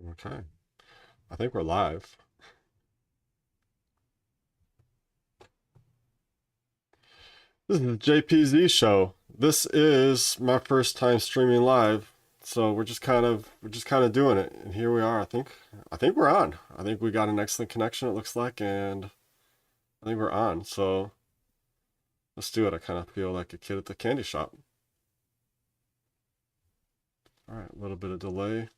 Okay, I think we're live. This is the JPZ show. This is my first time streaming live, so we're just kind of doing it, and here we are. I think we're on. I think we got an excellent connection. It looks like, and I think we're on. So let's do it. I kind of feel like a kid at the candy shop. All right, a little bit of delay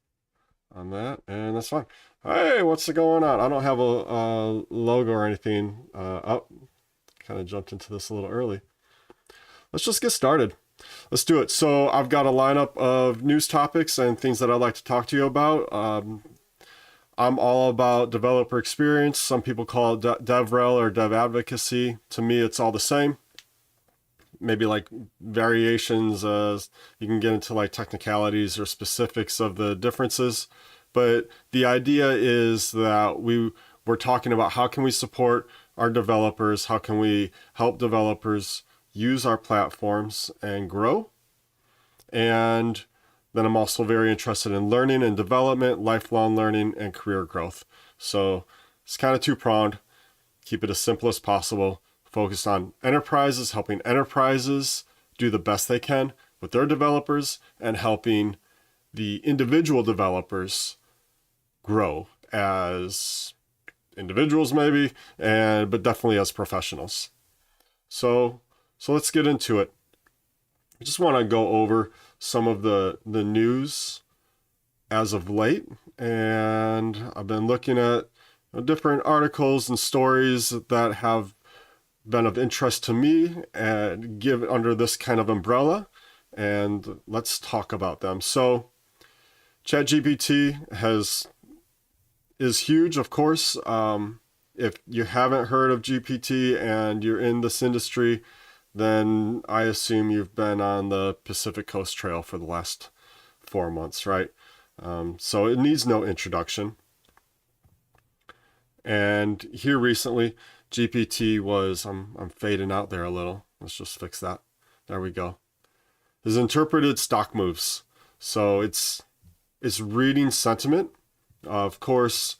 on that, and that's fine. Hey, what's going on? I don't have a logo or anything up. Kind of jumped into this a little early. Let's just get started. Let's do it. So I've got a lineup of news topics and things that I'd like to talk to you about. I'm all about developer experience. Some people call it DevRel or Dev advocacy. To me, it's all the same. Maybe like variations. You can get into like technicalities or specifics of the differences. But the idea is that we're talking about how can we support our developers? How can we help developers use our platforms and grow? And then I'm also very interested in learning and development, lifelong learning, and career growth. So it's kind of two-pronged. Keep it as simple as possible. Focused on enterprises, helping enterprises do the best they can with their developers, and helping the individual developers grow as individuals maybe, but definitely as professionals. So let's get into it. I just want to go over some of the news as of late, and I've been looking at different articles and stories that have been of interest to me and give under this kind of umbrella, and let's talk about them. So ChatGPT is huge, of course. If you haven't heard of GPT and you're in this industry, then I assume you've been on the Pacific Coast Trail for the last 4 months, right? So it needs no introduction. And here recently, GPT was, I'm fading out there a little. Let's just fix that. There we go. Has interpreted stock moves. So it's reading sentiment. Of course,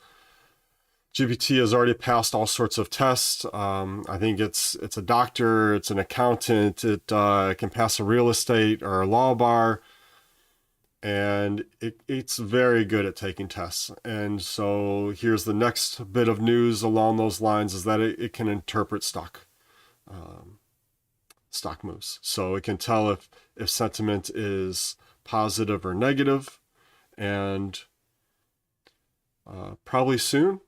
GPT has already passed all sorts of tests. I think it's a doctor, it's an accountant, it can pass a real estate or a law bar, and it's very good at taking tests. And so here's the next bit of news along those lines, is that it can interpret stock moves. So it can tell if sentiment is positive or negative, and probably soon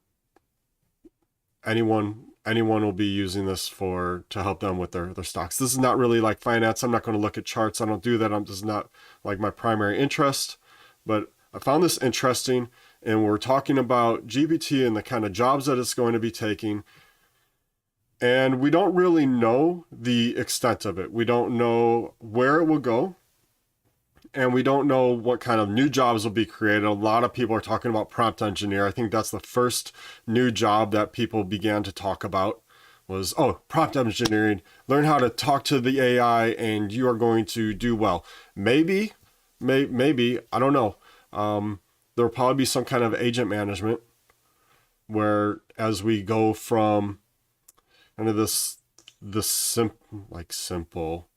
anyone will be using this to help them with their stocks. This is not really like finance. I'm not going to look at charts. I don't do that. I'm just not like my primary interest. But I found this interesting, and we're talking about GPT and the kind of jobs that it's going to be taking. And we don't really know the extent of it. We don't know where it will go. And we don't know what kind of new jobs will be created. A lot of people are talking about prompt engineer. I think that's the first new job that people began to talk about was, oh, prompt engineering. Learn how to talk to the AI and you are going to do well. Maybe, I don't know. There'll probably be some kind of agent management where as we go from kind of this simple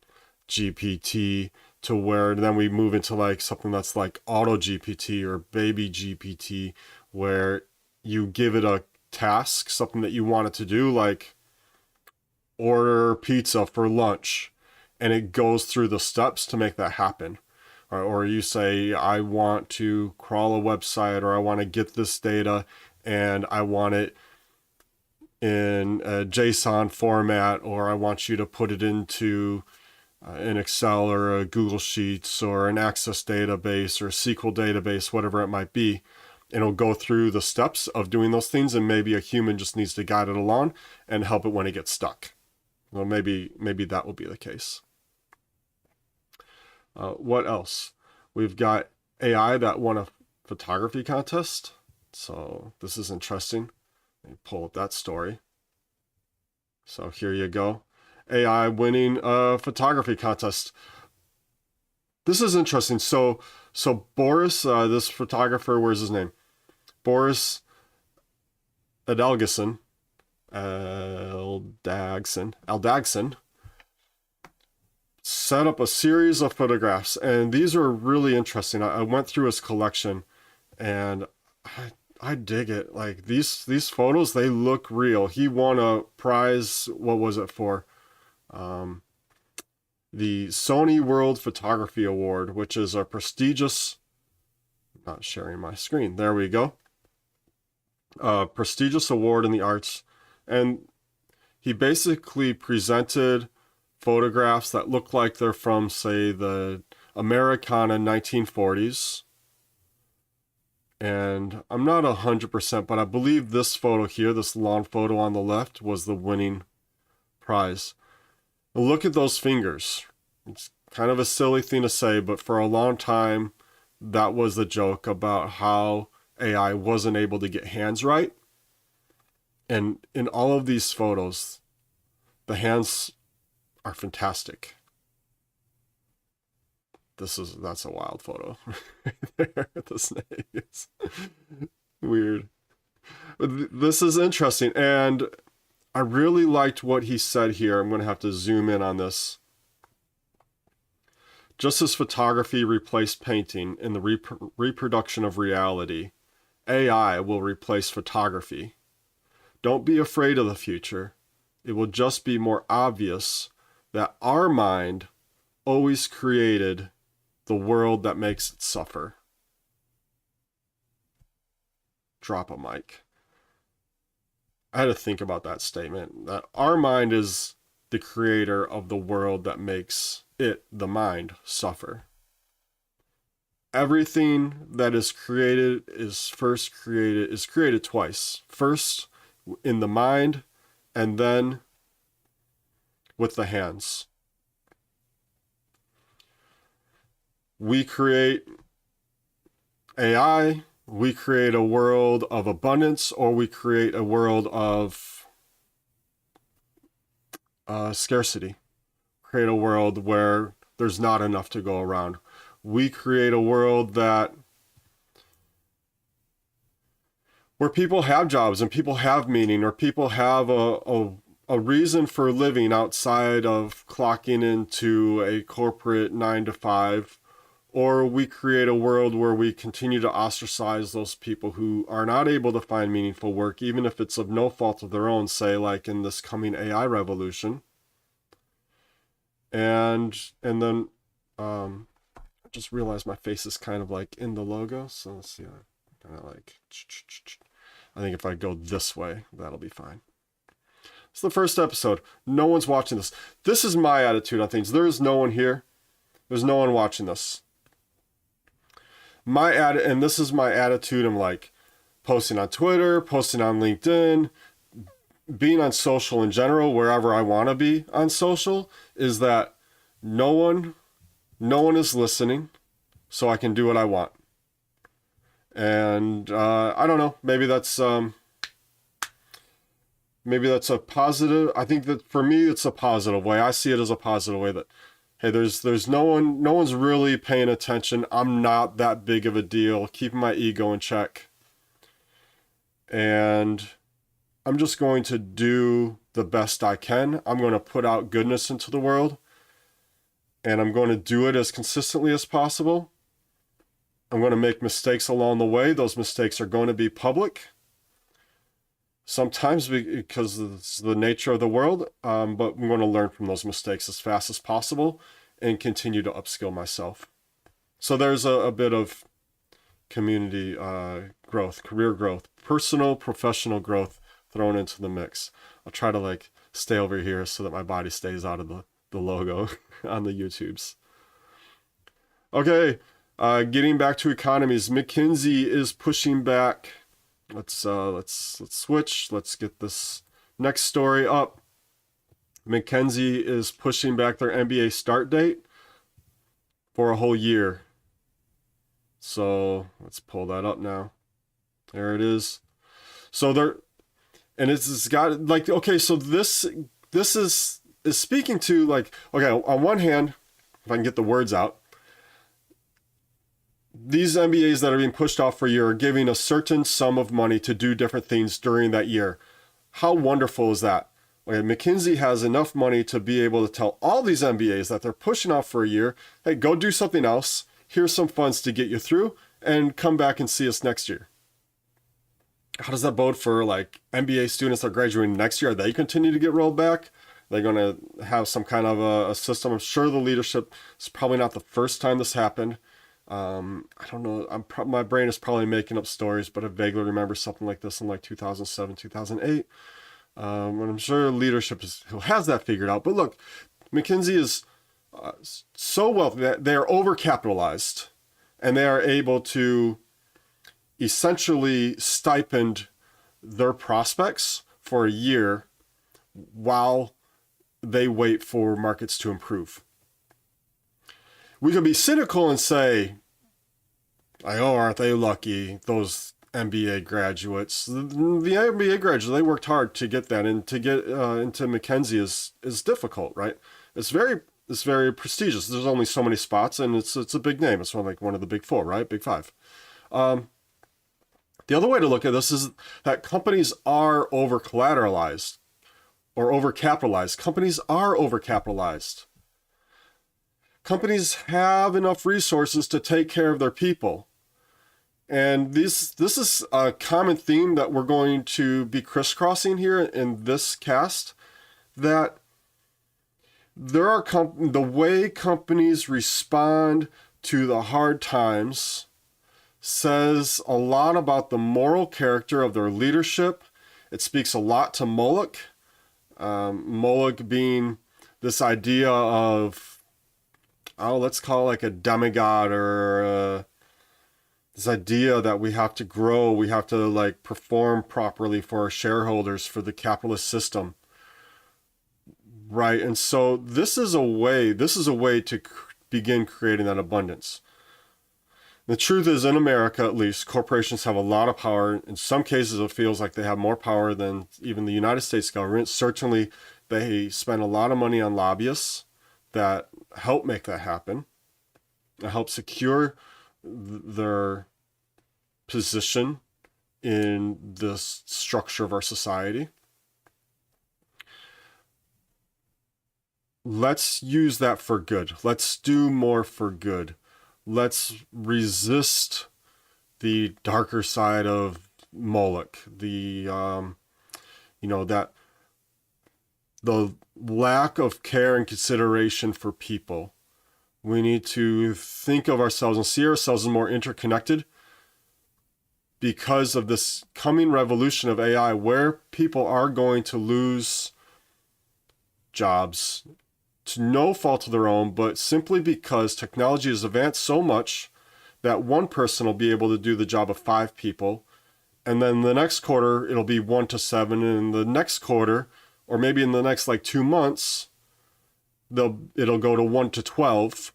GPT to where then we move into like something that's like auto GPT or baby GPT, where you give it a task, something that you want it to do, like order pizza for lunch, and it goes through the steps to make that happen. Or you say, I want to crawl a website, or I want to get this data and I want it in a JSON format, or I want you to put it into an Excel or a Google Sheets or an Access database or a SQL database, whatever it might be. And it'll go through the steps of doing those things, and maybe a human just needs to guide it along and help it when it gets stuck. Well, maybe that will be the case. What else? We've got AI that won a photography contest. So this is interesting. Let me pull up that story. So here you go. AI winning a photography contest. This is interesting. So Boris, this photographer, where's his name? Boris Aldagson set up a series of photographs, and these are really interesting. I went through his collection, and I dig it. Like these photos, they look real. He won a prize. What was it for? The Sony World Photography Award, which is a prestigious. Not sharing my screen. There we go. Prestigious award in the arts, and he basically presented photographs that look like they're from, say, the Americana 1940s. And I'm not 100%, but I believe this photo here, this lawn photo on the left, was the winning prize. Look at those fingers. It's kind of a silly thing to say, but for a long time, that was the joke about how AI wasn't able to get hands right. And in all of these photos, the hands are fantastic. That's a wild photo right there. The snake is weird. But this is interesting, and I really liked what he said here. I'm going to have to zoom in on this. Just as photography replaced painting in the reproduction of reality, AI will replace photography. Don't be afraid of the future. It will just be more obvious that our mind always created the world that makes it suffer. Drop a mic. I had to think about that statement, that our mind is the creator of the world that makes it, the mind, suffer. Everything that is created is created twice. First in the mind, and then with the hands. We create AI, we create a world of abundance, or we create a world of scarcity. Create a world where there's not enough to go around. We create a world where people have jobs and people have meaning, or people have a reason for living outside of clocking into a corporate 9-to-5, or we create a world where we continue to ostracize those people who are not able to find meaningful work, even if it's of no fault of their own, say like in this coming AI revolution. And then I just realized my face is kind of like in the logo, so let's see, kind of like, I think if I go this way, that'll be fine. It's the first episode. No one's watching this. This is my attitude on things. There is no one here. There's no one watching this. And this is my attitude. I'm like posting on Twitter, posting on LinkedIn, being on social in general, wherever I want to be on social, is that no one is listening, so I can do what I want. And I don't know, maybe that's a positive. I think that for me, it's a positive way. I see it as a positive way that, hey, there's no one's really paying attention. I'm not that big of a deal, keeping my ego in check. And I'm just going to do the best I can. I'm going to put out goodness into the world, and I'm going to do it as consistently as possible. I'm going to make mistakes along the way. Those mistakes are going to be public. Sometimes because it's the nature of the world, but I'm going to learn from those mistakes as fast as possible and continue to upskill myself. So there's a bit of community growth, career growth, personal, professional growth thrown into the mix. I'll try to like stay over here so that my body stays out of the logo on the YouTubes. Okay, getting back to economies, McKinsey is pushing back. Let's switch. Let's get this next story up. McKinsey is pushing back their MBA start date for a whole year. So let's pull that up now. There it is. So it's got like, okay, so this is speaking to like, okay, on one hand, if I can get the words out, these MBAs that are being pushed off for a year are giving a certain sum of money to do different things during that year. How wonderful is that? Okay, McKinsey has enough money to be able to tell all these MBAs that they're pushing off for a year, hey, go do something else. Here's some funds to get you through and come back and see us next year. How does that bode for like MBA students that are graduating next year? Are they continue to get rolled back? They're going to have some kind of a system. I'm sure the leadership, it's probably not the first time this happened. I don't know. My brain is probably making up stories, but I vaguely remember something like this in like 2007, 2008. And I'm sure leadership who has that figured out. But look, McKinsey is so wealthy that they are overcapitalized, and they are able to essentially stipend their prospects for a year while they wait for markets to improve. We can be cynical and say, oh, aren't they lucky, those MBA graduates? The MBA graduates, they worked hard to get that, and to get into McKinsey is difficult, right? It's very prestigious. There's only so many spots, and it's a big name. It's one of the big four, right? Big five. The other way to look at this is that companies are over-collateralized or over-capitalized. Companies are over-capitalized. Companies have enough resources to take care of their people. And this is a common theme that we're going to be crisscrossing here in this cast, that there are the way companies respond to the hard times says a lot about the moral character of their leadership. It speaks a lot to Moloch. Moloch being this idea of, let's call it like a demigod, or this idea that we have to grow, we have to like perform properly for our shareholders, for the capitalist system, right? And so this is a way to begin creating that abundance. The truth is, in America at least, corporations have a lot of power. In some cases, it feels like they have more power than even the United States government. Certainly, they spend a lot of money on lobbyists that help make that happen, that help secure their position in this structure of our society. Let's use that for good. Let's do more for good. Let's resist the darker side of Moloch, that the lack of care and consideration for people. We need to think of ourselves and see ourselves as more interconnected because of this coming revolution of AI, where people are going to lose jobs to no fault of their own, but simply because technology has advanced so much that one person will be able to do the job of 5 people. And then the next quarter, it'll be 1 to 7. And the next quarter, or maybe in the next 2 months, it'll go to 1 to 12.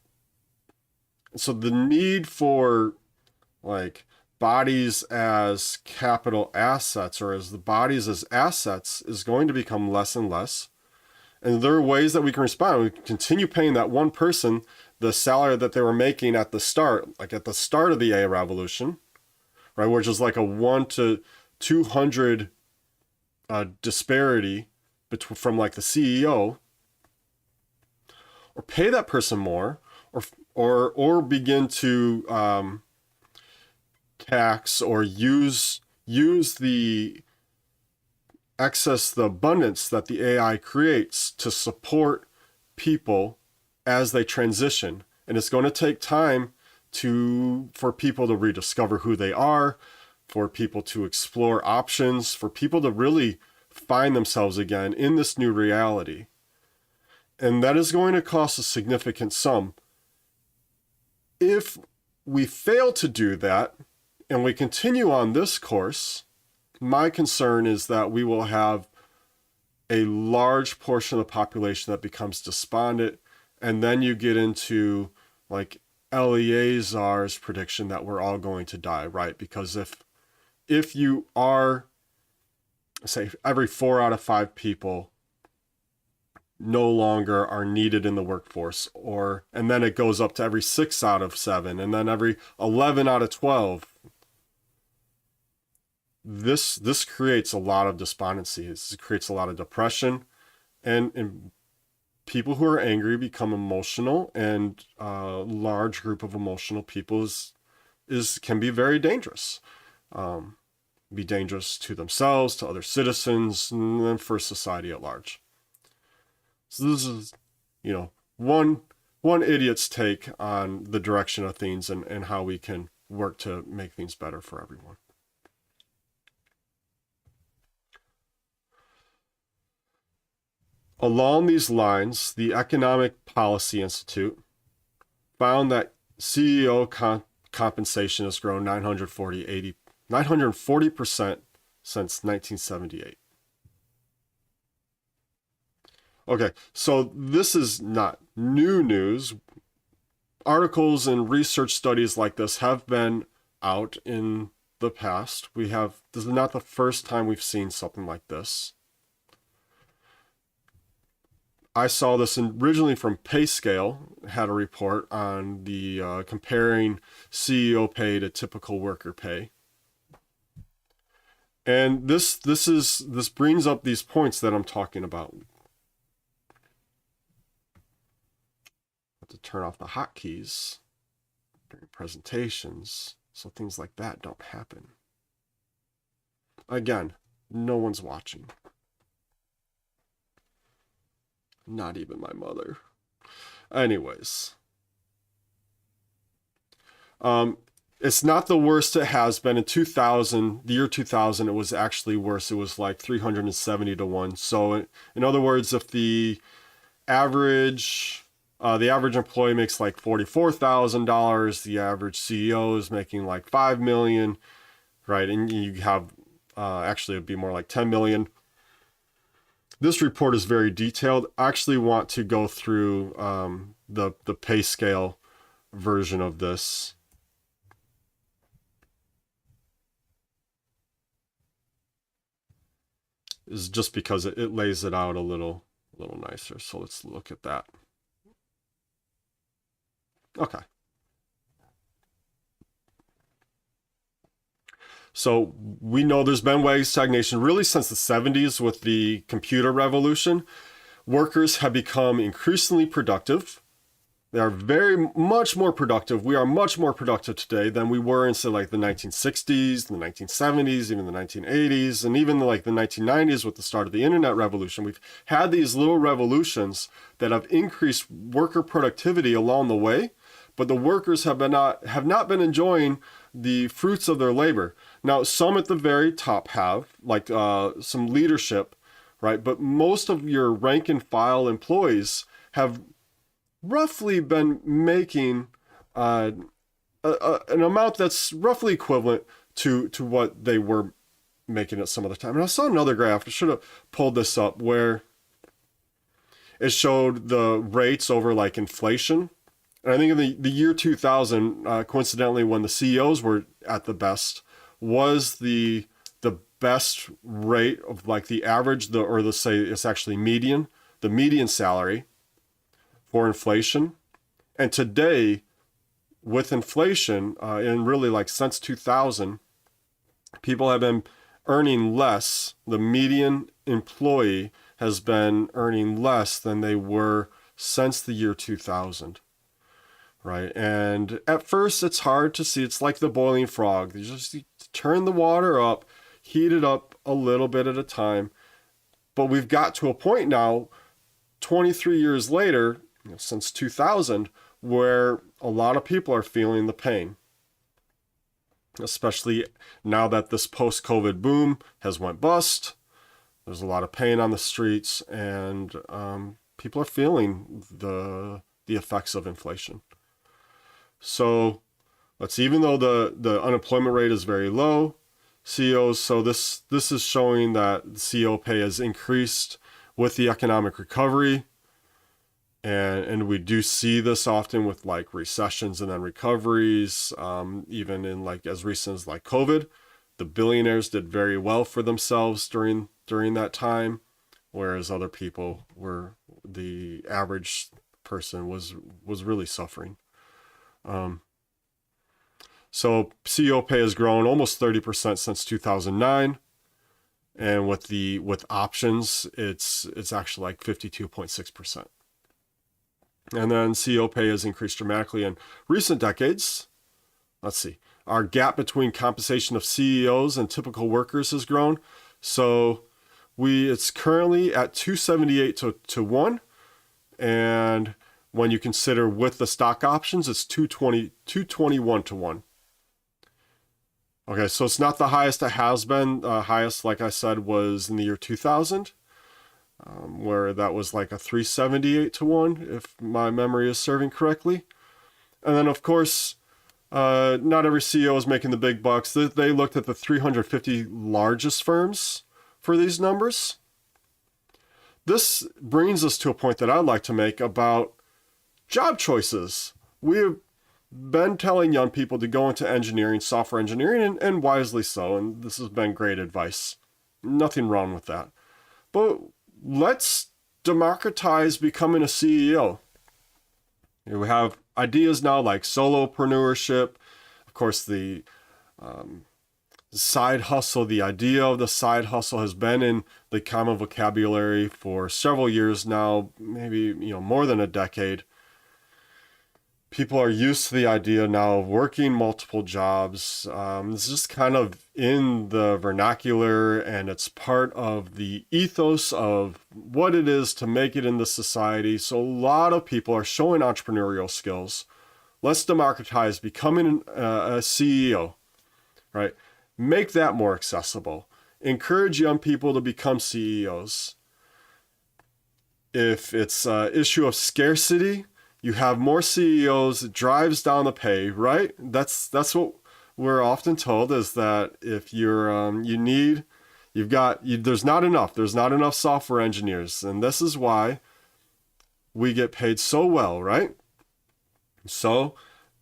So the need for bodies as capital assets, or as the bodies as assets, is going to become less and less. And there are ways that we can respond. We can continue paying that one person the salary that they were making at the start, at the start of the AI revolution, right? Which is like a 1 to 200 disparity from the CEO, or pay that person more, or begin to tax or use the abundance that the AI creates to support people as they transition. And it's going to take time for people to rediscover who they are, for people to explore options, for people to really find themselves again in this new reality. And that is going to cost a significant sum. If we fail to do that and we continue on this course, my concern is that we will have a large portion of the population that becomes despondent, and then you get into Eleazar's prediction that we're all going to die, right? Because if you are, say, every 4 out of 5 people no longer are needed in the workforce, and then it goes up to every 6 out of 7, and then every 11 out of 12. This creates a lot of despondency. This creates a lot of depression, and people who are angry become emotional, and a large group of emotional people can be very dangerous. Be dangerous to themselves, to other citizens, and then for society at large. So this is, one idiot's take on the direction of things and how we can work to make things better for everyone. Along these lines, the Economic Policy Institute found that CEO compensation has grown 940% since 1978. Okay, so this is not new news. Articles and research studies like this have been out in the past. This is not the first time we've seen something like this. I saw this originally from PayScale, had a report on the comparing CEO pay to typical worker pay. And this brings up these points that I'm talking about. To turn off the hotkeys during presentations so things like that don't happen. Again, no one's watching. Not even my mother. Anyways. It's not the worst it has been. In 2000, the year 2000, it was actually worse. It was like 370 to 1. So in other words, if the average employee makes like $44,000. The average CEO is making like $5 million, right? And you have, actually it'd be more like $10 million. This report is very detailed. I actually want to go through the pay scale version of this. Is just because it lays it out a little nicer. So let's look at that. Okay. So we know there's been wage stagnation really since the 70s with the computer revolution. Workers have become increasingly productive. They are very much more productive. We are much more productive today than we were in, say, like the 1960s, the 1970s, even the 1980s, and even like the 1990s with the start of the internet revolution. We've had these little revolutions that have increased worker productivity along the way, but the workers have not been enjoying the fruits of their labor. Now, some at the very top have, like some leadership, right? But most of your rank and file employees have roughly been making an amount that's roughly equivalent to what they were making at some other time. And I saw another graph, I should have pulled this up, where it showed the rates over like inflation. And I think in the year 2000, coincidentally, when the CEOs were at the best, was the best rate of like the average, or let's say it's actually the median salary for inflation. And today, with inflation, and really like since 2000, people have been earning less. The median employee has been earning less than they were since the year 2000. Right. And at first it's hard to see. It's like the boiling frog. You just turn the water up, heat it up a little bit at a time. But we've got to a point now, 23 years later, since 2000, where a lot of people are feeling the pain. Especially now that this post-COVID boom has went bust. There's a lot of pain on the streets, and people are feeling the effects of inflation. So even though the unemployment rate is very low, CEOs, so this is showing that CEO pay has increased with the economic recovery. And we do see this often with like recessions and then recoveries, even in like as recent as like COVID. The billionaires did very well for themselves during that time. whereas other people were, the average person was really suffering. So CEO pay has grown almost 30% since 2009. And with options, it's actually like 52.6%. And then CEO pay has increased dramatically in recent decades. Let's see. Our gap between compensation of CEOs and typical workers has grown. So it's currently at 278 to 1. And when you consider with the stock options, it's 221 to 1. Okay, so it's not the highest it has been. Highest, like I said, was in the year 2000, where that was like a 378 to 1, if my memory is serving correctly. And then, of course, not every CEO is making the big bucks. They looked at the 350 largest firms for these numbers. This brings us to a point that I'd like to make about job choices. We've been telling young people to go into engineering, software engineering, and wisely so, and this has been great advice. Nothing wrong with that. But let's democratize becoming a CEO. We have ideas now like solopreneurship, of course, the side hustle. The idea of the side hustle has been in the common vocabulary for several years now, maybe more than a decade. People are used to the idea now of working multiple jobs. It's just kind of in the vernacular, and it's part of the ethos of what it is to make it in the society. So a lot of people are showing entrepreneurial skills. Let's democratize becoming a CEO, right? Make that more accessible. Encourage young people to become CEOs. If it's an issue of scarcity, you have more CEOs, it drives down the pay, right? That's what we're often told, is that if there's not enough software engineers, and this is why we get paid so well, right? So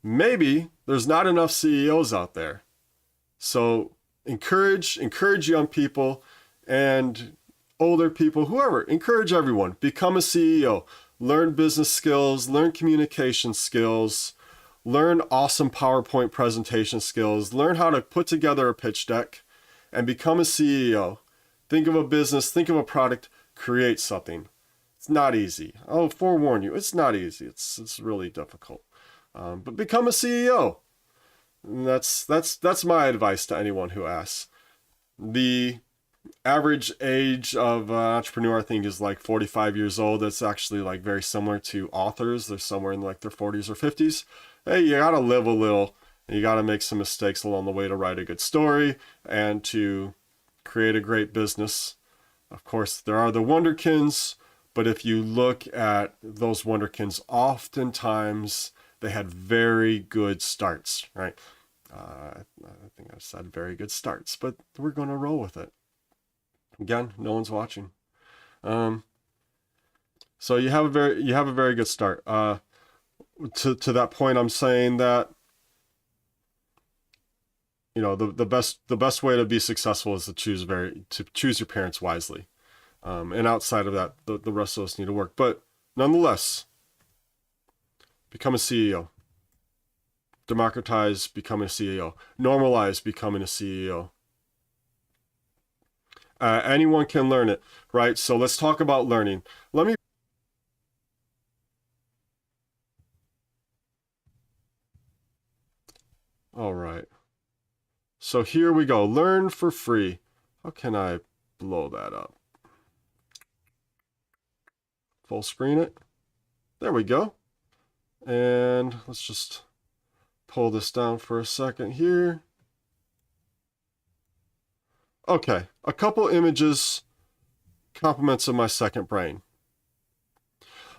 maybe there's not enough CEOs out there. So encourage young people and older people, whoever, encourage everyone, become a CEO. Learn business skills, learn communication skills, learn awesome PowerPoint presentation skills, learn how to put together a pitch deck, and become a CEO. Think of a business, think of a product, create something. It's not easy. I'll forewarn you, it's not easy. It's really difficult. But become a CEO. And that's my advice to anyone who asks. The average age of entrepreneur, I think, is like 45 years old. That's actually like very similar to authors. They're somewhere in like their 40s or 50s. Hey, you gotta live a little, and you gotta make some mistakes along the way to write a good story and to create a great business. Of course, there are the wonderkins, but if you look at those wonderkins, oftentimes they had very good starts, right? I think I said very good starts, but we're going to roll with it. Again, no one's watching. So you have a very good start. To that point, I'm saying that the best way to be successful is to choose your parents wisely. And outside of that, the rest of us need to work. But nonetheless, become a CEO. Democratize becoming a CEO. Normalize becoming a CEO. Anyone can learn it, right? So let's talk about learning. All right. So here we go. Learn for free. How can I blow that up? Full screen it. There we go. And let's just pull this down for a second here. Okay, a couple images, compliments of my second brain.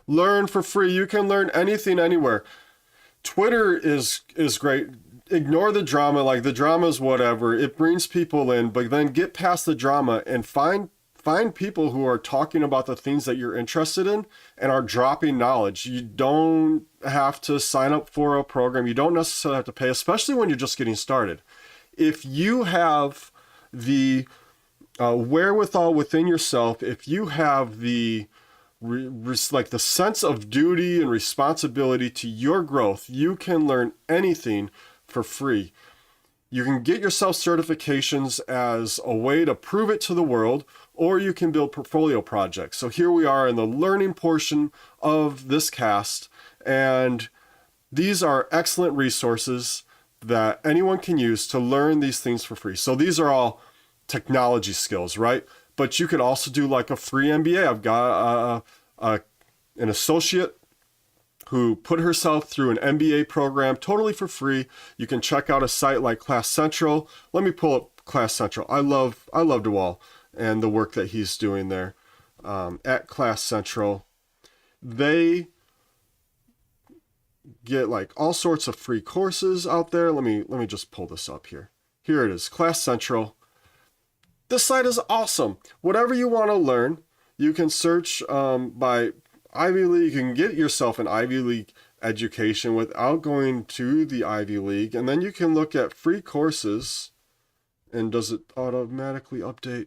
Learn for free. You can learn anything anywhere. Twitter is great. Ignore the drama. Like, the drama's whatever. It brings people in, but then get past the drama and find people who are talking about the things that you're interested in and are dropping knowledge. You don't have to sign up for a program. You don't necessarily have to pay, especially when you're just getting started. If you have the wherewithal within yourself, if you have the like the sense of duty and responsibility to your growth, you can learn anything for free. You can get yourself certifications as a way to prove it to the world, or you can build portfolio projects. So here we are in the learning portion of this cast, and these are excellent resources that anyone can use to learn these things for free. So these are all technology skills, right? But you could also do like a free MBA. I've got an associate who put herself through an MBA program totally for free. You can check out a site like Class Central. Let me pull up Class Central. I love DeWall and the work that he's doing there at Class Central. They get like all sorts of free courses out there. Let me just pull this up here. Here it is, Class Central. This site is awesome. Whatever you want to learn, you can search by Ivy League. You can get yourself an Ivy League education without going to the Ivy League. And then you can look at free courses. And does it automatically update?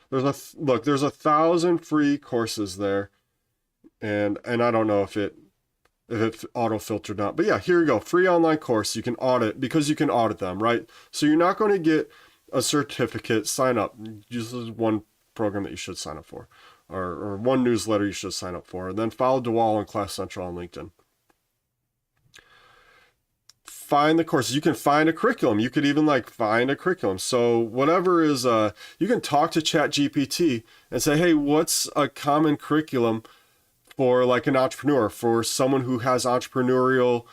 There's 1,000 free courses there. And I don't know if it auto-filtered not. But yeah, here you go. Free online course. You can audit, because you can audit them, right? So you're not going to get a certificate. Sign up. This is one program that you should sign up for, or one newsletter you should sign up for. And then follow DeWall and Class Central on LinkedIn. Find the courses. You can find a curriculum. You could even like find a curriculum. So whatever is, you can talk to ChatGPT and say, hey, what's a common curriculum for like an entrepreneur, for someone who has entrepreneurial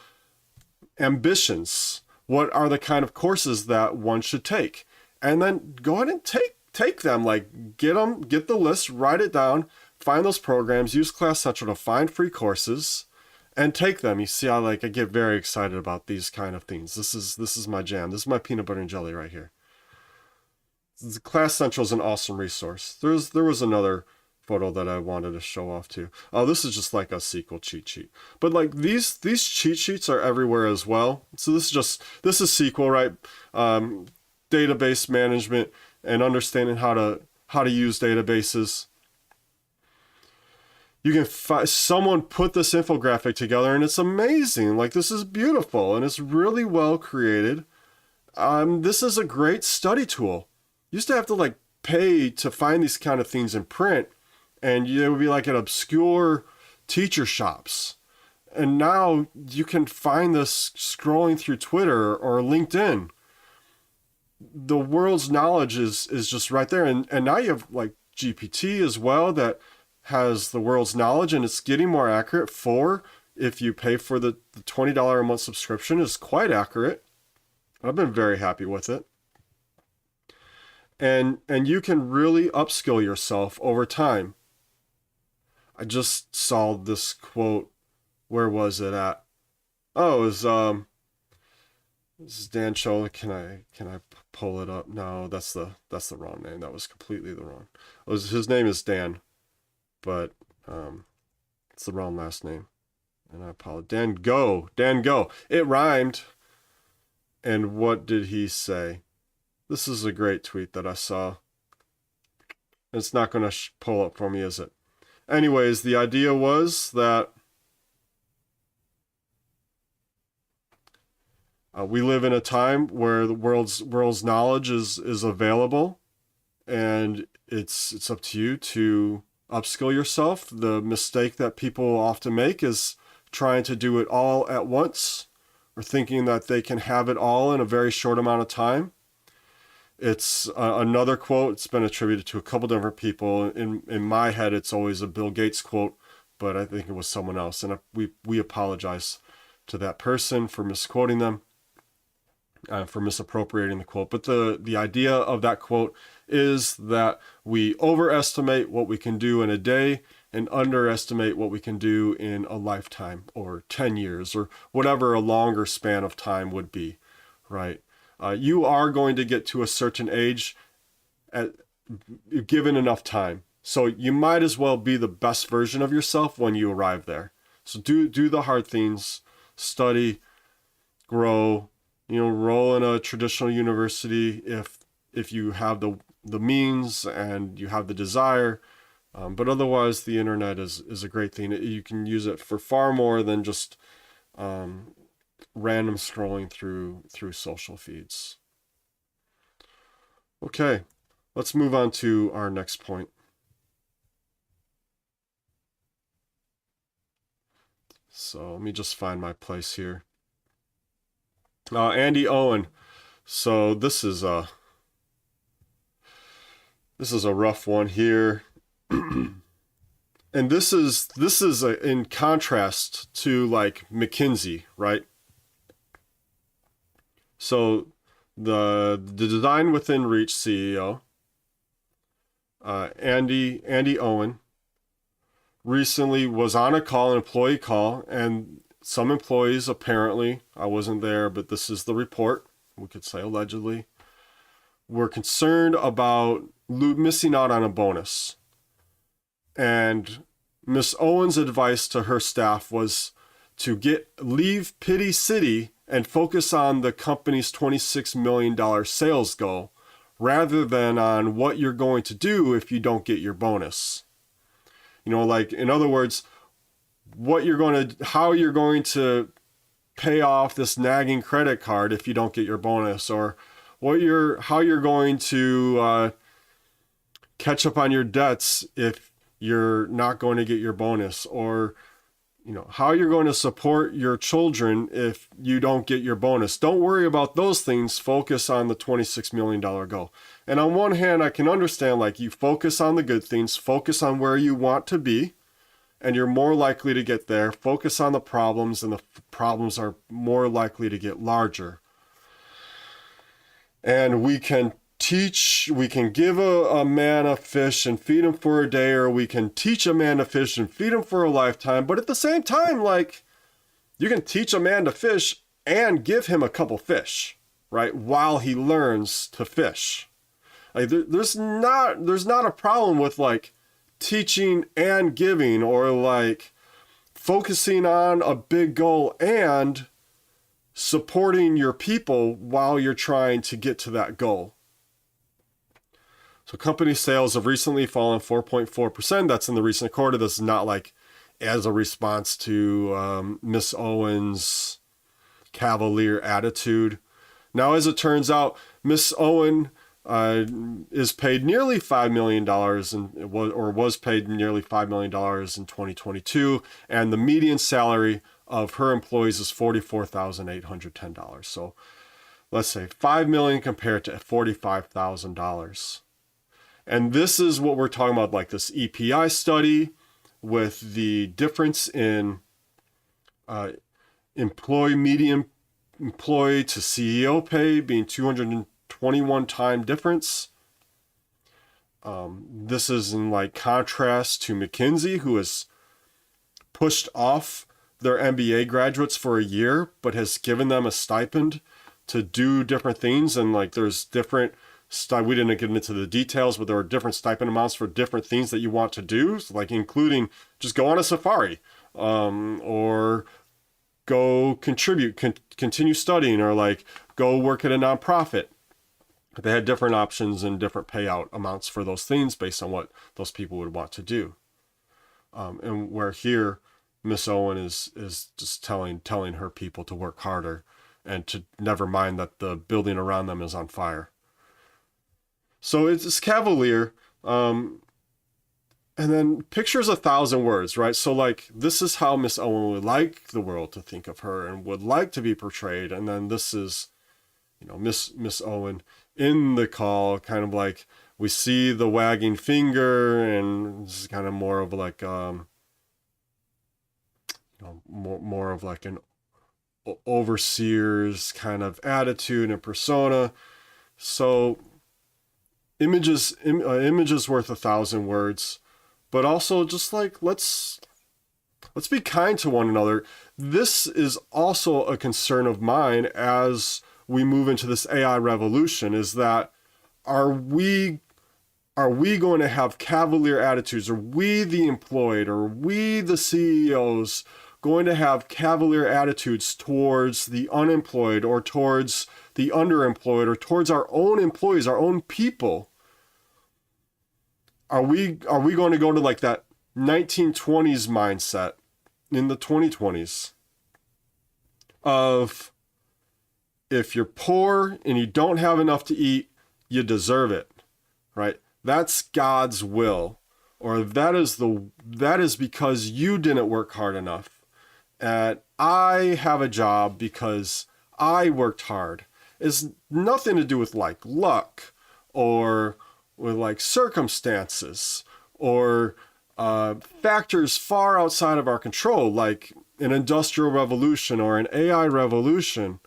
ambitions? What are the kind of courses that one should take? And then go ahead and take them, like get the list, write it down, find those programs, use Class Central to find free courses and take them. You see, I get very excited about these kind of things. This is my jam. This is my peanut butter and jelly right here. Class Central is an awesome resource. There was another photo that I wanted to show off too. Oh, this is just like a SQL cheat sheet. But like these cheat sheets are everywhere as well. So this is SQL, right? Database management and understanding how to use databases. You can find someone put this infographic together and it's amazing. Like this is beautiful and it's really well created. This is a great study tool. Used to have to like pay to find these kind of things in print, and it would be like at obscure teacher shops. And now you can find this scrolling through Twitter or LinkedIn. The world's knowledge is just right there. And now you have like GPT as well that has the world's knowledge, and it's getting more accurate. If you pay for the $20 a month subscription, is quite accurate. I've been very happy with it. And you can really upskill yourself over time. I just saw this quote. Where was it at? Oh, it was this is Dan Cho. Can I pull it up? No, that's the wrong name. That was completely the wrong. His name is Dan, but it's the wrong last name. And I apologize. Dan Go. It rhymed. And what did he say? This is a great tweet that I saw. It's not going to pull up for me, is it? Anyways, the idea was that we live in a time where the world's knowledge is available, and it's up to you to upskill yourself. The mistake that people often make is trying to do it all at once, or thinking that they can have it all in a very short amount of time. It's another quote. It's been attributed to a couple different people. In my head, it's always a Bill Gates quote, but I think it was someone else. And we apologize to that person for misquoting them, for misappropriating the quote. But the idea of that quote is that we overestimate what we can do in a day and underestimate what we can do in a lifetime, or 10 years, or whatever a longer span of time would be, right? You are going to get to a certain age given enough time. So you might as well be the best version of yourself when you arrive there. So do the hard things, study, grow, enroll in a traditional university if you have the means and you have the desire. But otherwise, the internet is a great thing. You can use it for far more than just random scrolling through social feeds. Okay, let's move on to our next point. So let me just find my place here. Andi Owen. So this is a rough one here. And this is in contrast to like McKinsey, right? So the Design Within Reach CEO, Andi Owen, recently was on a call, an employee call, and some employees apparently, I wasn't there, but this is the report, we could say allegedly, were concerned about missing out on a bonus. And Miss Owen's advice to her staff was to leave Pity City and focus on the company's $26 million sales goal rather than on what you're going to do if you don't get your bonus. You know, like, in other words, how you're going to pay off this nagging credit card if you don't get your bonus, or how you're going to catch up on your debts if you're not going to get your bonus, or how you're going to support your children if you don't get your bonus. Don't worry about those things. Focus on the $26 million goal. And on one hand, I can understand, like, you focus on the good things, focus on where you want to be, and you're more likely to get there. Focus on the problems, and the problems are more likely to get larger. And we can give a man a fish and feed him for a day, or we can teach a man to fish and feed him for a lifetime. But at the same time, like, you can teach a man to fish and give him a couple fish, right? While he learns to fish. Like, there's not a problem with like teaching and giving, or like focusing on a big goal and supporting your people while you're trying to get to that goal. So company sales have recently fallen 4.4%. That's in the recent quarter. This is not like as a response to Miss Owen's cavalier attitude. Now, as it turns out, Miss Owen is paid nearly $5 million, was paid nearly $5 million in 2022, and the median salary of her employees is $44,810. So let's say $5 million compared to $45,000. And this is what we're talking about, like this EPI study with the difference in median employee to CEO pay being 221 time difference. This is in like contrast to McKinsey, who has pushed off their MBA graduates for a year, but has given them a stipend to do different things. And like there's different we didn't get into the details, but there are different stipend amounts for different things that you want to do, so like including just go on a safari, or go contribute, continue studying, or like go work at a nonprofit. They had different options and different payout amounts for those things based on what those people would want to do. And where here, Miss Owen is just telling her people to work harder and to never mind that the building around them is on fire. So it's cavalier, and then pictures 1,000 words, right? So like this is how Miss Owen would like the world to think of her and would like to be portrayed, and then this is, Miss Owen in the call, kind of like we see the wagging finger, and this is kind of more of like more of like an overseer's kind of attitude and persona. So images worth 1,000 words, but also just like let's be kind to one another. This is also a concern of mine as we move into this AI revolution, is that are we going to have cavalier attitudes? Are we the employed, or are we the CEOs going to have cavalier attitudes towards the unemployed or towards the underemployed or towards our own employees, our own people? Are we going to go to like that 1920s mindset in the 2020s of if you're poor and you don't have enough to eat, you deserve it, right? That's God's will, or that is because you didn't work hard enough. And I have a job because I worked hard. It's nothing to do with like luck or with like circumstances or factors far outside of our control, like an industrial revolution or an AI revolution.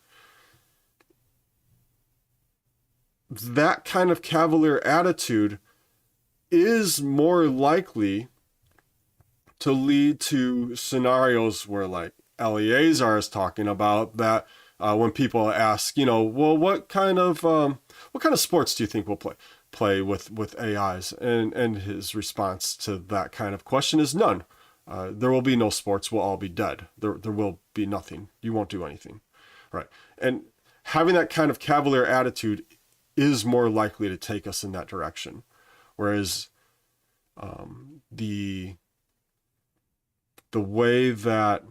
That kind of cavalier attitude is more likely to lead to scenarios where, like Eleazar is talking about, that when people ask, well, what kind of sports do you think we'll play with AIs? And his response to that kind of question is none. There will be no sports. We'll all be dead. There will be nothing. You won't do anything, right? And having that kind of cavalier attitude is more likely to take us in that direction. Whereas the way that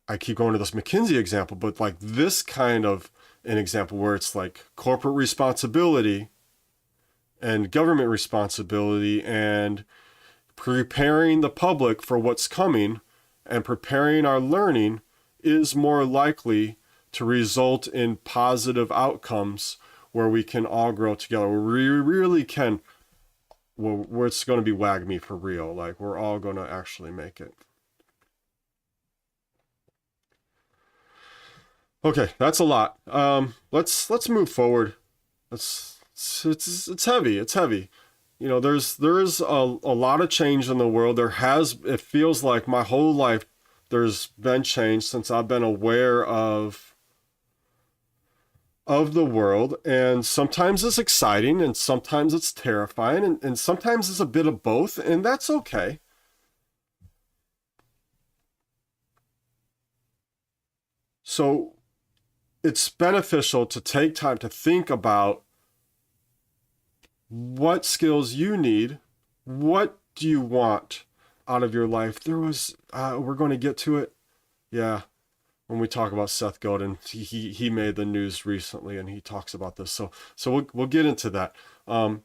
I keep going to this McKinsey example, but like this kind of an example where it's like corporate responsibility and government responsibility and preparing the public for what's coming and preparing our learning is more likely to result in positive outcomes where we can all grow together, where we really can, where it's going to be WAGMI for real. Like we're all going to actually make it. Okay, that's a lot. Let's move forward. It's heavy. It's heavy. There is a lot of change in the world. It feels like my whole life there's been change since I've been aware of the world, and sometimes it's exciting and sometimes it's terrifying and sometimes it's a bit of both, and that's okay. So it's beneficial to take time to think about what skills you need, what do you want out of your life. We're going to get to it. Yeah. When we talk about Seth Godin, he made the news recently and he talks about this. So we'll get into that. But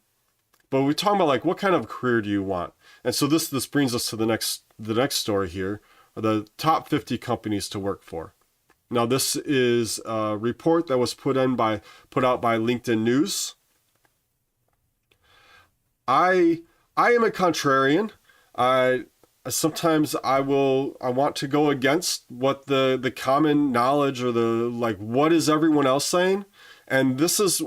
we're talking about like what kind of career do you want? And so this brings us to the next story here, the top 50 companies to work for. Now this is a report that was put out by LinkedIn News. I am a contrarian. Sometimes I want to go against what the common knowledge or the like what is everyone else saying, and this is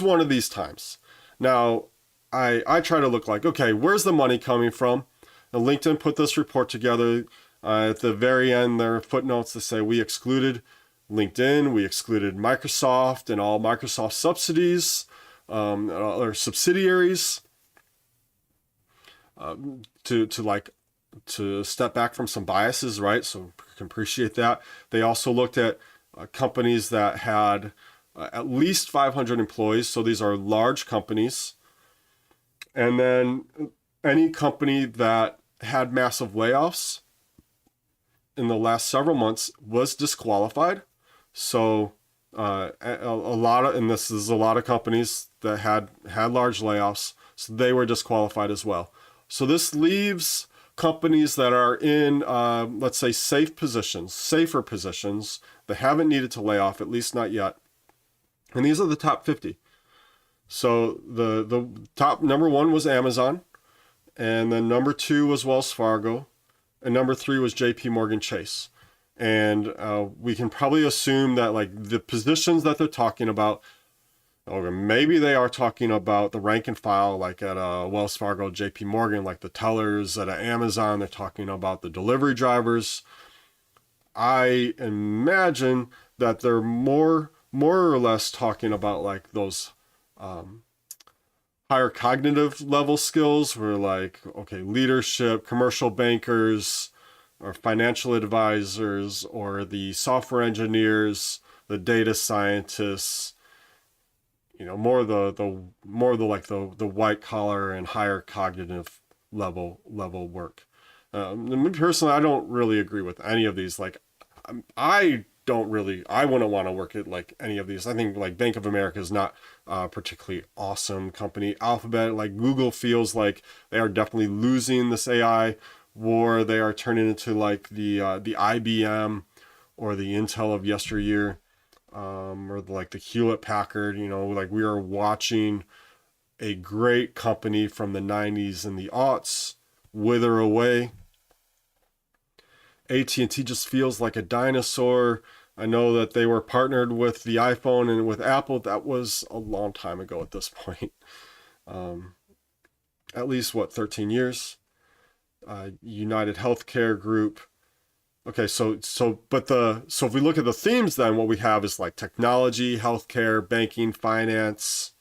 one of these times. Now I try to look like, okay, where's the money coming from? And LinkedIn put this report together. At the very end, there are footnotes that say we excluded LinkedIn, we excluded Microsoft and all Microsoft subsidies or subsidiaries to step back from some biases, right? So you can appreciate that. They also looked at companies that had at least 500 employees. So these are large companies. And then any company that had massive layoffs in the last several months was disqualified. So a lot of companies that had companies layoffs, so they were disqualified as well. So this leaves companies that are in, let's say, safer positions, that haven't needed to lay off, at least not yet. And these are the top 50. So the top number 1 was Amazon, and then number 2 was Wells Fargo, and number 3 was JP Morgan Chase. And we can probably assume that like the positions that they're talking about, or maybe they are talking about the rank and file, like at Wells Fargo, JP Morgan, like the tellers at Amazon, they're talking about the delivery drivers. I imagine that they're more or less talking about like those higher cognitive level skills where like, okay, leadership, commercial bankers, or financial advisors or the software engineers, the data scientists, more the white collar and higher cognitive level work. Me personally, I don't really agree with any of these. Like, I wouldn't want to work at like any of these. I think like Bank of America is not a particularly awesome company. Alphabet, like Google, feels like they are definitely losing this AI war. They are turning into like the IBM or the Intel of yesteryear, or like the Hewlett Packard. Like we are watching a great company from the 90s and the aughts wither away. AT&T just feels like a dinosaur. I know that they were partnered with the iPhone and with Apple. That was a long time ago at this point. At least, 13 years? United Healthcare Group. Okay, so if we look at the themes, then what we have is like technology, healthcare, banking, finance,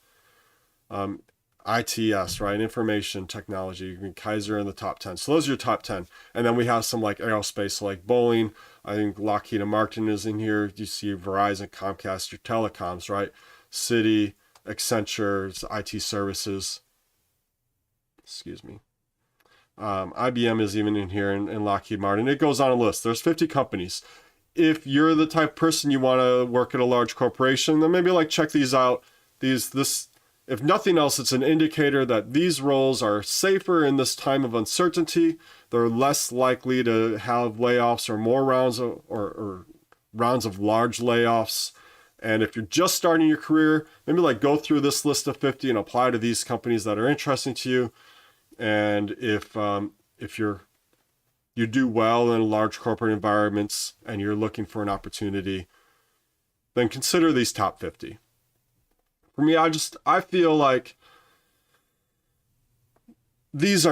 ITS, right? Information technology. Kaiser in the top 10. So those are your top 10. And then we have some like aerospace, like Boeing. I think Lockheed and Martin is in here. You see Verizon, Comcast, your telecoms, right? Citi, Accenture, IT services. Excuse me. IBM is even in here, and Lockheed Martin. It goes on a list. There's 50 companies. If you're the type of person you want to work at a large corporation, then maybe like check these out. If nothing else, it's an indicator that these roles are safer in this time of uncertainty. They're less likely to have layoffs or more rounds or rounds of large layoffs. And if you're just starting your career, maybe like go through this list of 50 and apply to these companies that are interesting to you. And if you do well in large corporate environments and you're looking for an opportunity, then consider these top 50. For me, I feel like this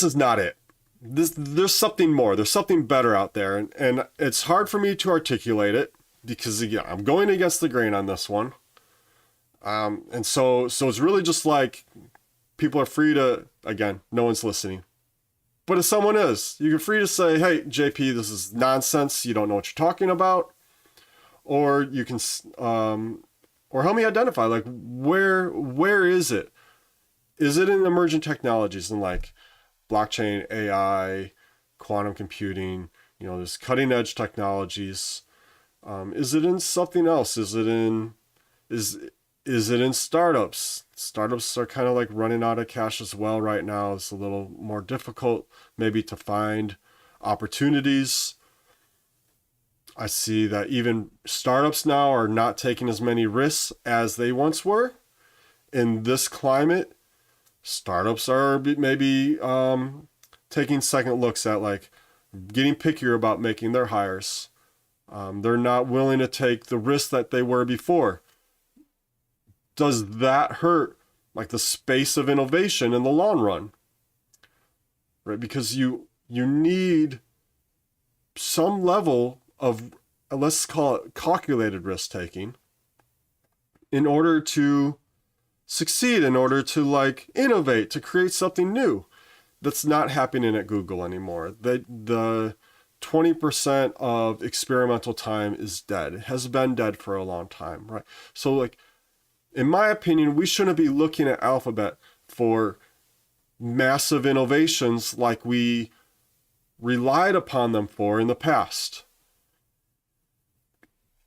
is not it. There's something more. There's something better out there. And it's hard for me to articulate it because, again, I'm going against the grain on this one. And so it's really just like people are free to, again, no one's listening. But if someone is, you're free to say, hey, JP, this is nonsense. You don't know what you're talking about. Or you can, or help me identify, like, where is it? Is it in emerging technologies and like blockchain, AI, quantum computing, there's cutting edge technologies? Is it in something else? Is it in startups? Startups are kind of like running out of cash as well right now. It's a little more difficult maybe to find opportunities. I see that even startups now are not taking as many risks as they once were. In this climate, startups are maybe taking second looks at like getting pickier about making their hires. They're not willing to take the risks that they were before. Does that hurt like the space of innovation in the long run? Right? Because you need some level of, let's call it calculated risk taking, in order to succeed, in order to like innovate, to create something new. That's not happening at Google anymore. The 20% of experimental time is dead. It has been dead for a long time, right? So like, in my opinion, we shouldn't be looking at Alphabet for massive innovations like we relied upon them for in the past.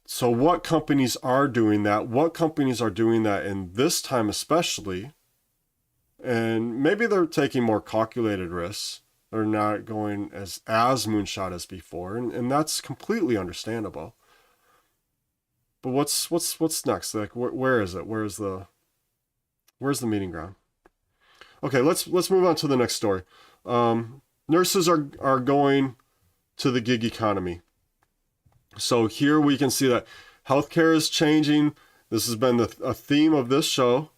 So what companies are doing that? What companies are doing that in this time especially? And maybe they're taking more calculated risks. They're not going as moonshot as before, and that's completely understandable. But what's next? Like where is it? Where's the meeting ground? Okay, let's move on to the next story. Nurses are going to the gig economy. So here we can see that healthcare is changing. This has been a theme of this show,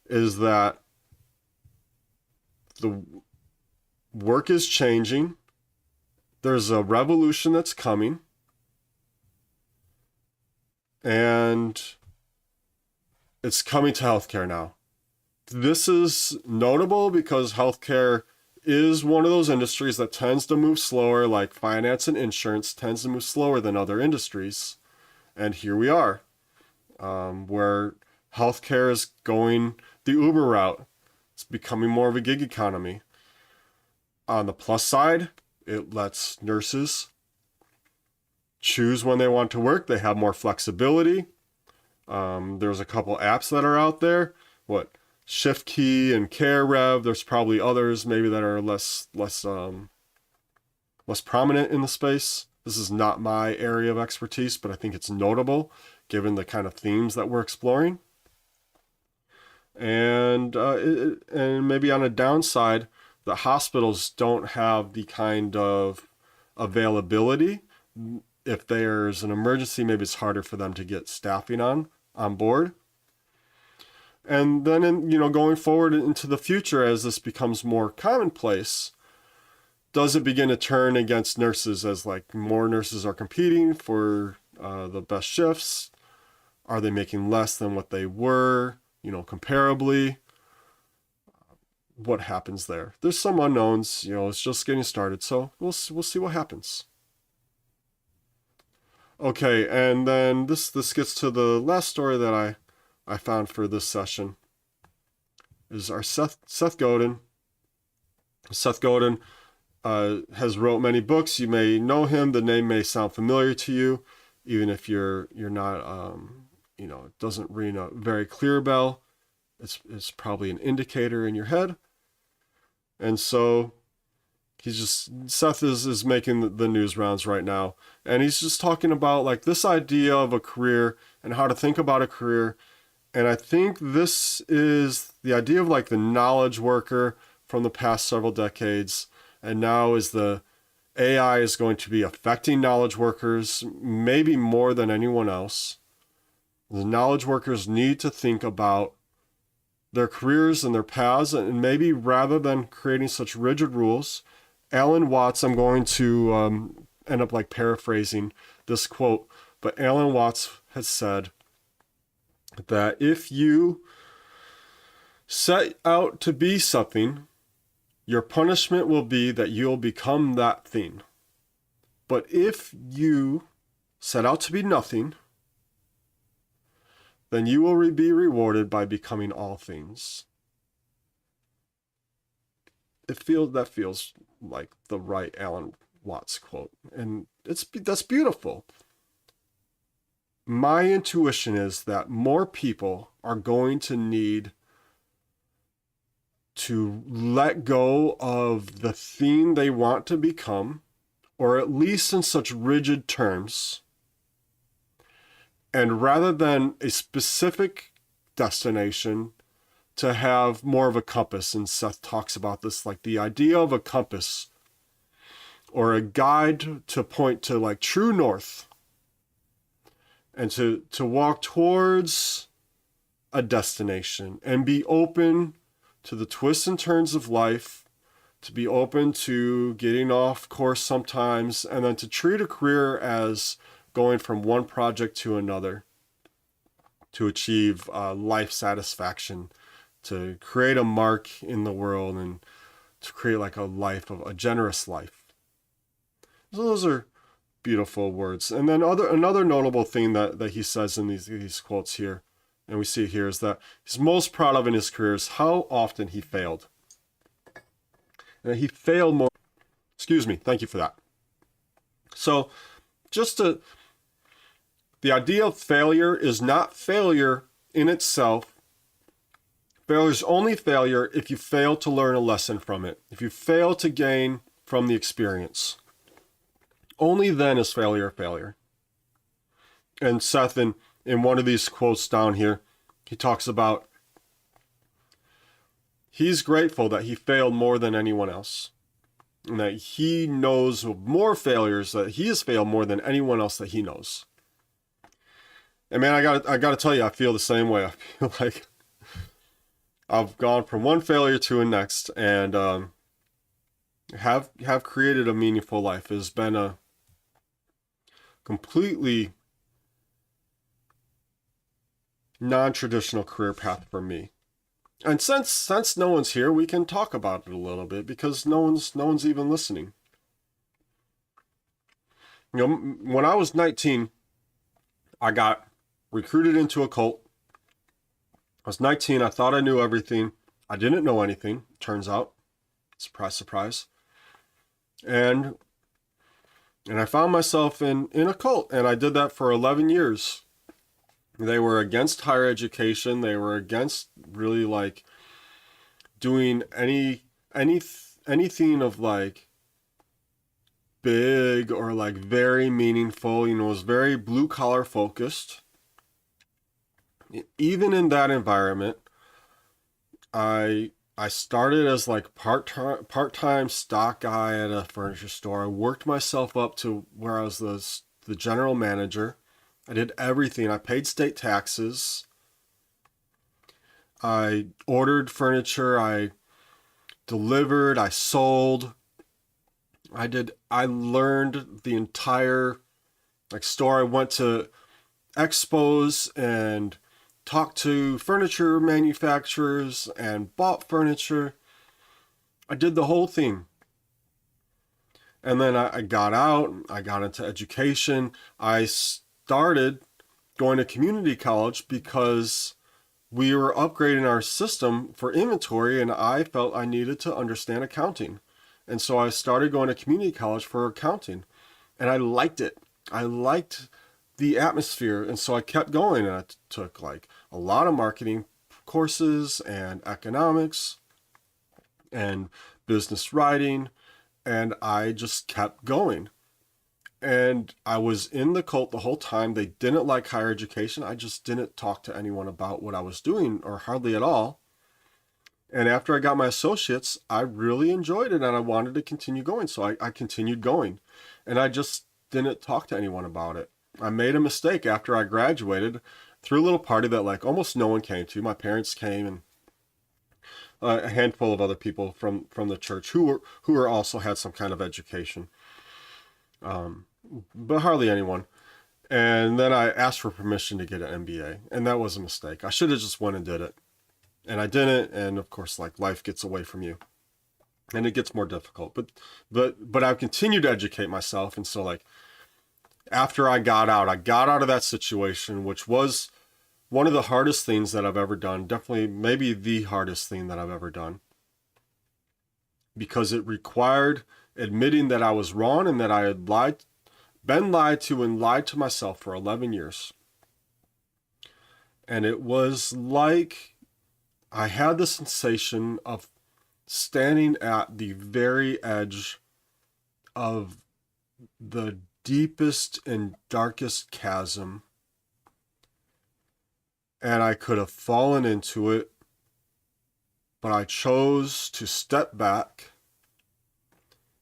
is that the work is changing. There's a revolution that's coming. And it's coming to healthcare now. This is notable because healthcare is one of those industries that tends to move slower, like finance and insurance tends to move slower than other industries. And here we are, where healthcare is going the Uber route. It's becoming more of a gig economy. On the plus side, it lets nurses choose when they want to work. They have more flexibility. There's a couple apps that are out there. Shift Key and Care Rev. There's probably others maybe that are less prominent in the space. This is not my area of expertise, but I think it's notable given the kind of themes that we're exploring. And maybe on a downside, the hospitals don't have the kind of availability. If there's an emergency, maybe it's harder for them to get staffing on board. And then, going forward into the future, as this becomes more commonplace, does it begin to turn against nurses as like more nurses are competing for the best shifts? Are they making less than what they were, comparably? What happens there? There's some unknowns, it's just getting started. So we'll see what happens. Okay, and then this gets to the last story that I found for this session. Is our Seth Godin. Seth Godin has wrote many books. You may know him. The name may sound familiar to you, even if you're not, it doesn't ring a very clear bell. It's probably an indicator in your head. And so Seth is making the news rounds right now. And he's just talking about like this idea of a career and how to think about a career. And I think this is the idea of like the knowledge worker from the past several decades. And now is the AI is going to be affecting knowledge workers, maybe more than anyone else. The knowledge workers need to think about their careers and their paths, and maybe rather than creating such rigid rules, Alan Watts, I'm going to end up like paraphrasing this quote, but Alan Watts has said that if you set out to be something, your punishment will be that you'll become that thing. But if you set out to be nothing, then you will be rewarded by becoming all things. That feels like the right Alan Watts quote. And that's beautiful. My intuition is that more people are going to need to let go of the thing they want to become, or at least in such rigid terms. And rather than a specific destination, to have more of a compass. And Seth talks about this, like the idea of a compass or a guide to point to like true north, and to walk towards a destination and be open to the twists and turns of life, to be open to getting off course sometimes, and then to treat a career as going from one project to another to achieve life satisfaction, to create a mark in the world, and to create like a generous life. So those are beautiful words. And then another notable thing that he says in these quotes here, and we see here, is that he's most proud of in his career is how often he failed. And he failed more. Excuse me. Thank you for that. So the idea of failure is not failure in itself. Failure is only failure if you fail to learn a lesson from it, if you fail to gain from the experience. Only then is failure failure. And Seth, in one of these quotes down here, he talks about he's grateful that he failed more than anyone else, and that he knows more failures, that he has failed more than anyone else that he knows. And man, I gotta tell you, I feel the same way. I feel like I've gone from one failure to the next, and have created a meaningful life. It has been a completely non-traditional career path for me. And since no one's here, we can talk about it a little bit because no one's even listening. You know, when I was 19, I got recruited into a cult. I was 19. I thought I knew everything. I didn't know anything, turns out. Surprise, surprise. And I found myself in a cult, and I did that for 11 years. They were against higher education. They were against really like doing anything of like big or like very meaningful. You know, it was very blue collar focused. Even in that environment, I started as like part-time stock guy at a furniture store. I worked myself up to where I was the general manager. I did everything. I paid state taxes. I ordered furniture. I delivered. I sold. I learned the entire like store. I went to expos and talked to furniture manufacturers and bought furniture. I did the whole thing. And then I got out. I got into education. I started going to community college because we were upgrading our system for inventory, and I felt I needed to understand accounting. And so I started going to community college for accounting, and I liked it. I liked the atmosphere, and so I kept going, and I took like a lot of marketing courses and economics and business writing, and I just kept going. And I was in the cult the whole time. They didn't like higher education. I just didn't talk to anyone about what I was doing, or hardly at all. And after I got my associates, I really enjoyed it and I wanted to continue going. So I continued going. And I just didn't talk to anyone about it. I made a mistake after I graduated, threw a little party that like almost no one came to. My parents came, and a handful of other people from the church who were also had some kind of education. But hardly anyone. And then I asked for permission to get an MBA, and that was a mistake. I should have just went and did it. And I didn't, and of course, like life gets away from you. And it gets more difficult. But I've continued to educate myself, and so like after I got out of that situation, which was one of the hardest things that I've ever done, definitely maybe the hardest thing that I've ever done. Because it required admitting that I was wrong and that I had been lied to and lied to myself for 11 years. And it was like I had the sensation of standing at the very edge of the deepest and darkest chasm. And I could have fallen into it, but I chose to step back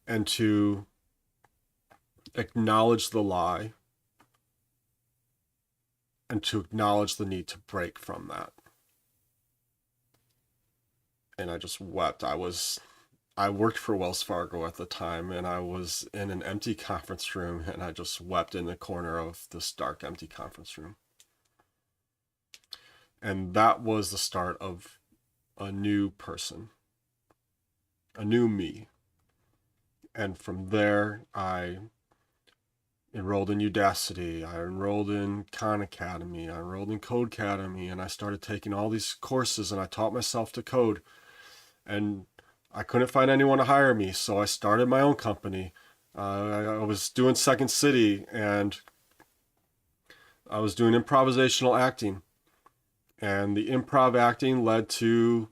and to acknowledge the lie and to acknowledge the need to break from that. And I just wept. I worked for Wells Fargo at the time, and I was in an empty conference room, and I just wept in the corner of this dark, empty conference room. And that was the start of a new person, a new me. And from there, I enrolled in Udacity, I enrolled in Khan Academy, I enrolled in Code Academy, and I started taking all these courses, and I taught myself to code. And I couldn't find anyone to hire me, so I started my own company. I was doing Second City, and I was doing improvisational acting. And the improv acting led to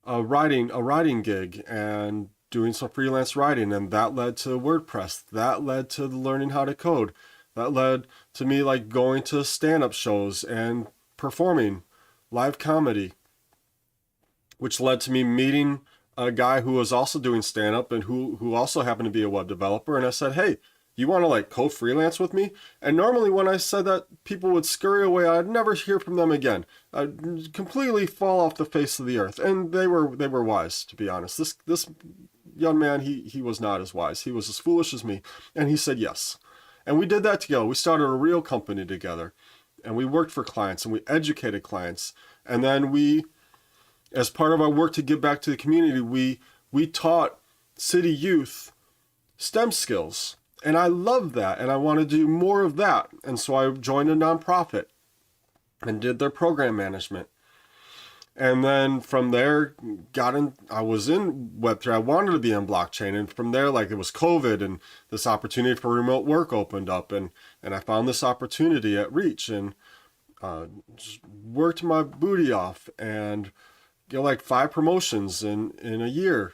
a writing gig and doing some freelance writing, and that led to WordPress. That led to learning how to code. That led to me like going to stand-up shows and performing live comedy, which led to me meeting a guy who was also doing stand-up and who also happened to be a web developer. And I said, hey, you want to like co-freelance with me? And normally when I said that, people would scurry away. I'd never hear from them again. I'd completely fall off the face of the earth. And they were wise, to be honest. This young man, he was not as wise. He was as foolish as me. And he said yes. And we did that together. We started a real company together. And we worked for clients and we educated clients. And then we As part of our work to give back to the community, we taught city youth STEM skills. And I love that, and I want to do more of that. And so I joined a nonprofit and did their program management. And then from there, I was in Web3. I wanted to be in blockchain. And from there, like, it was COVID and this opportunity for remote work opened up. And I found this opportunity at Reach and just worked my booty off and like 5 promotions in a year.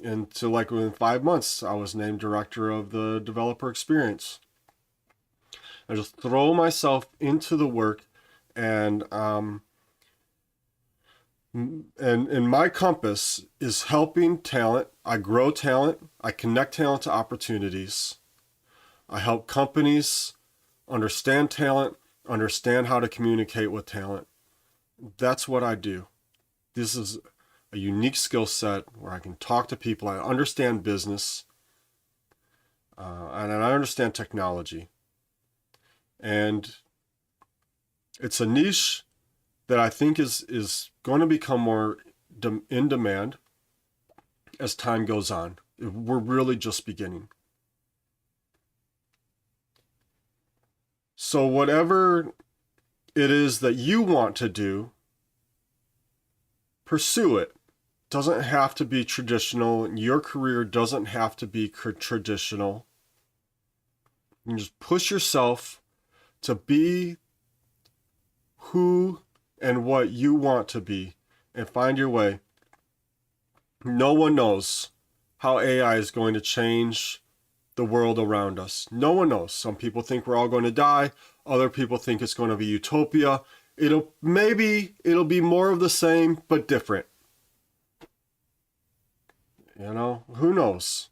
And so like within 5 months, I was named director of the developer experience. I just throw myself into the work and my compass is helping talent. I grow talent. I connect talent to opportunities. I help companies understand talent, understand how to communicate with talent. That's what I do. This is a unique skill set where I can talk to people. I understand business, and I understand technology. And it's a niche that I think is going to become more in demand as time goes on. We're really just beginning. So whatever it is that you want to do, pursue it. Doesn't have to be traditional. Your career doesn't have to be traditional. You just push yourself to be who and what you want to be and find your way. No one knows how AI is going to change the world around us. No one knows. Some people think we're all going to die. Other people think it's going to be utopia. It'll be more of the same, but different. You know, who knows?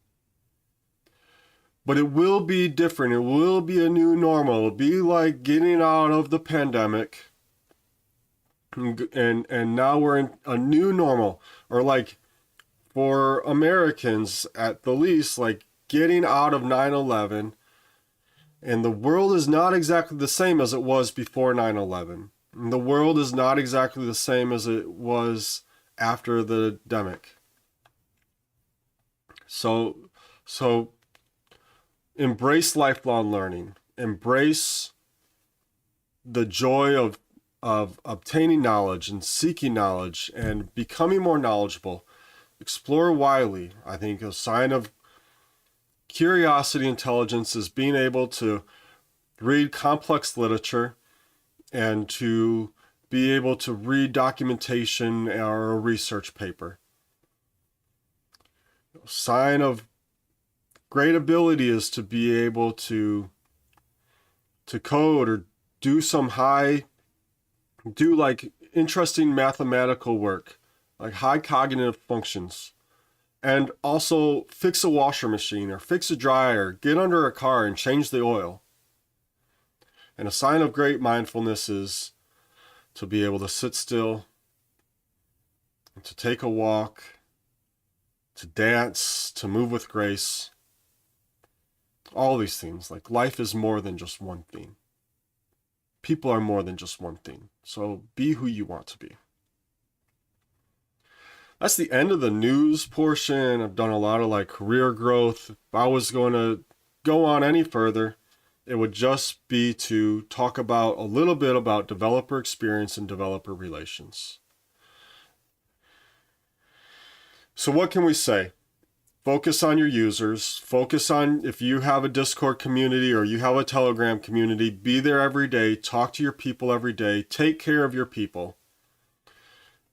But it will be different. It will be a new normal. It'll be like getting out of the pandemic. And now we're in a new normal. Or like for Americans at the least, like getting out of 9/11. And the world is not exactly the same as it was before 9/11. And the world is not exactly the same as it was after the pandemic. So embrace lifelong learning. Embrace the joy of obtaining knowledge and seeking knowledge and becoming more knowledgeable. Explore widely. I think a sign of curiosity, intelligence is being able to read complex literature and to be able to read documentation or a research paper. A sign of great ability is to be able to code or do like interesting mathematical work, like high cognitive functions. And also fix a washer machine or fix a dryer, get under a car and change the oil. And a sign of great mindfulness is to be able to sit still, to take a walk, to dance, to move with grace. All these things. Like life is more than just one thing. People are more than just one thing. So be who you want to be. That's the end of the news portion. I've done a lot of like career growth. If I was going to go on any further, it would just be to talk about a little bit about developer experience and developer relations. So what can we say? Focus on your users. Focus on if you have a Discord community or you have a Telegram community, be there every day. Talk to your people every day. Take care of your people.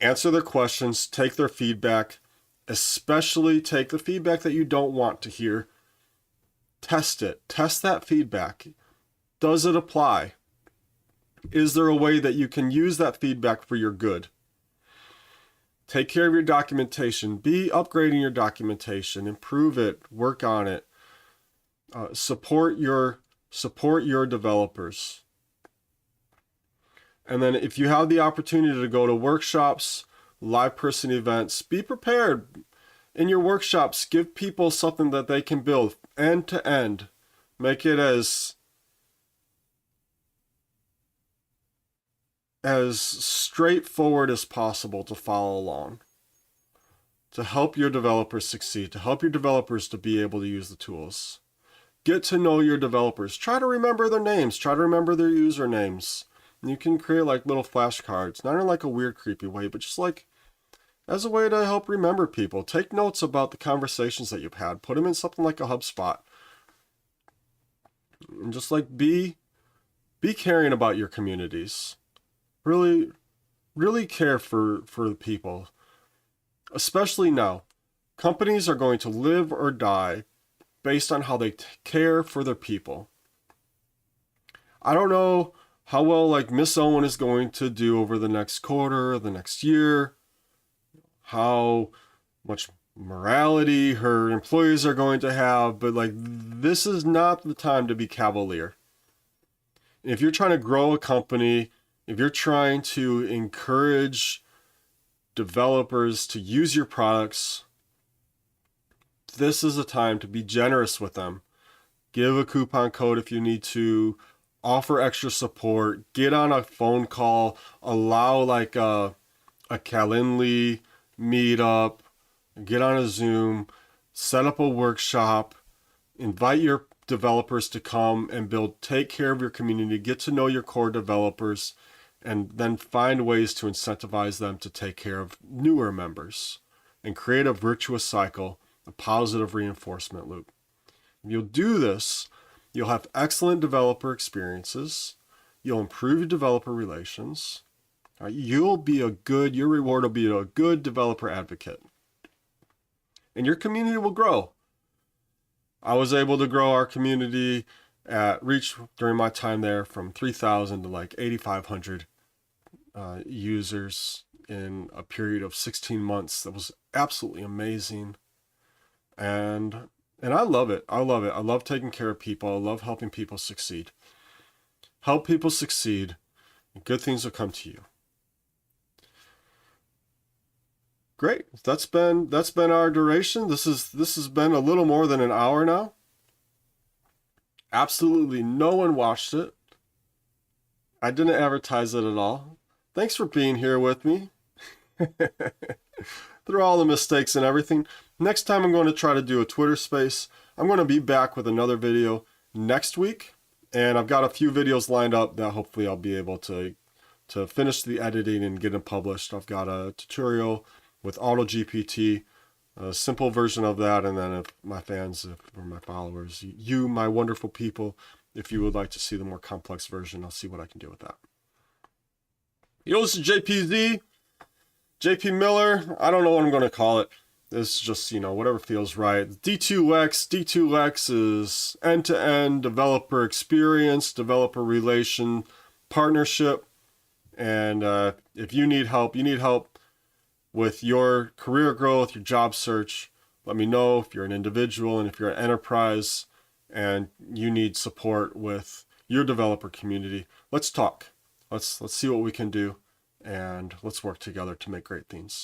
Answer their questions, take their feedback, especially take the feedback that you don't want to hear. Test it. Test that feedback. Does it apply? Is there a way that you can use that feedback for your good? Take care of your documentation. Be upgrading your documentation. Improve it. Work on it. Support your developers. And then if you have the opportunity to go to workshops, live person events, be prepared. In your workshops, give people something that they can build end to end. Make it as as straightforward as possible to follow along, to help your developers succeed, to help your developers to be able to use the tools. Get to know your developers. Try to remember their names. Try to remember their usernames. And you can create like little flashcards, not in like a weird, creepy way, but just like as a way to help remember people. Take notes about the conversations that you've had. Put them in something like a HubSpot. And just like be caring about your communities. Really, really care for the people. Especially now. Companies are going to live or die based on how they care for their people. I don't know how well like Miss Owen is going to do over the next quarter, the next year, how much morality her employees are going to have, but like this is not the time to be cavalier. If you're trying to grow a company, if you're trying to encourage developers to use your products, this is a time to be generous with them. Give a coupon code if you need to, offer extra support, get on a phone call, allow like a Calendly meetup, get on a Zoom, set up a workshop, invite your developers to come and take care of your community, get to know your core developers, and then find ways to incentivize them to take care of newer members and create a virtuous cycle, a positive reinforcement loop. If you'll do this, you'll have excellent developer experiences, you'll improve your developer relations, your reward will be a good developer advocate. And your community will grow. I was able to grow our community at Reach during my time there from 3,000 to like 8,500 users in a period of 16 months. That was absolutely amazing. And I love it. I love it. I love taking care of people. I love helping people succeed. Help people succeed, and good things will come to you. Great. That's been our duration. This has been a little more than an hour now. Absolutely no one watched it. I didn't advertise it at all. Thanks for being here with me. Through all the mistakes and everything. Next time I'm going to try to do a Twitter space. I'm going to be back with another video next week. And I've got a few videos lined up that hopefully I'll be able to finish the editing and get them published. I've got a tutorial with AutoGPT, a simple version of that. And then if my fans, or my followers, you, my wonderful people, if you would like to see the more complex version, I'll see what I can do with that. This is JPZ, JP Miller. I don't know what I'm going to call it. This is just, whatever feels right. D2X is end-to-end developer experience, developer relation, partnership. And if you need help with your career growth, your job search, let me know. If you're an individual and if you're an enterprise and you need support with your developer community, let's talk. Let's see what we can do, and let's work together to make great things.